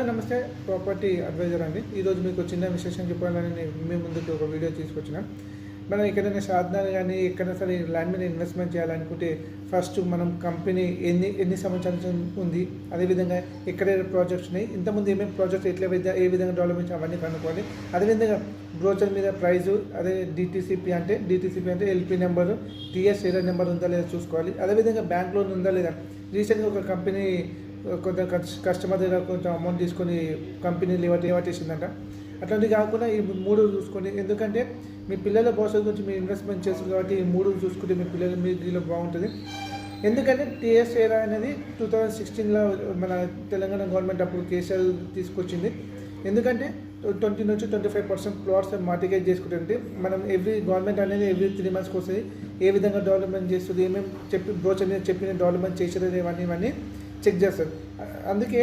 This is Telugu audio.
నమస్తే, ప్రాపర్టీ అడ్వైజర్ అండి. ఈరోజు మీకు చిన్న విశేషం చెప్పాలని మీ ముందుకు ఒక వీడియో తీసుకొచ్చిన. మనం ఎక్కడైనా సాధనాలు కానీ ఎక్కడైనా సరే ల్యాండ్ మీద ఇన్వెస్ట్మెంట్ చేయాలనుకుంటే ఫస్ట్ మనం కంపెనీ ఎన్ని సంవత్సరాలు ఉంది, అదేవిధంగా ఎక్కడైనా ప్రాజెక్ట్స్ ఉన్నాయి, ఇంతకుముందు ఏమేమి ప్రాజెక్ట్స్ ఏ విధంగా డెవలప్మెంట్ అవన్నీ కనుక్కోవాలి. అదేవిధంగా బ్రోచర్ మీద ప్రైజు, అదే డిటీసీపీ అంటే LP number, TS aerial number ఉందా లేదా చూసుకోవాలి. అదేవిధంగా బ్యాంక్ లోన్ ఉందా లేదా. రీసెంట్గా ఒక కంపెనీ కొంత కస్టమర్ దగ్గర కొంచెం అమౌంట్ తీసుకొని కంపెనీ లేవటేసిందంట. అట్లాంటివి కాకుండా ఈ మూడు చూసుకోండి. ఎందుకంటే మీ పిల్లల భవిష్యత్తు గురించి మీరు ఇన్వెస్ట్మెంట్ చేస్తారు కాబట్టి ఈ మూడు చూసుకుంటే మీ పిల్లలు మీ దీనిలో బాగుంటుంది. ఎందుకంటే టీఎస్ ఏరియా అనేది 2016లో మన తెలంగాణ గవర్నమెంట్ అప్పుడు కేసీఆర్ తీసుకొచ్చింది. ఎందుకంటే 20 నుంచి 25% ప్లాట్స్ మార్టిగేజ్ చేసుకుంటుంటే మనం గవర్నమెంట్ అనేది ఎవ్రీ 3 monthsకి వస్తుంది. ఏ విధంగా డెవలప్మెంట్ చేస్తుంది, ఏమేమి బ్రోచర్ మీద చెప్పిన డెవలప్మెంట్ చేసేది ఇవన్నీ చెక్ చేస్తారు. అందుకే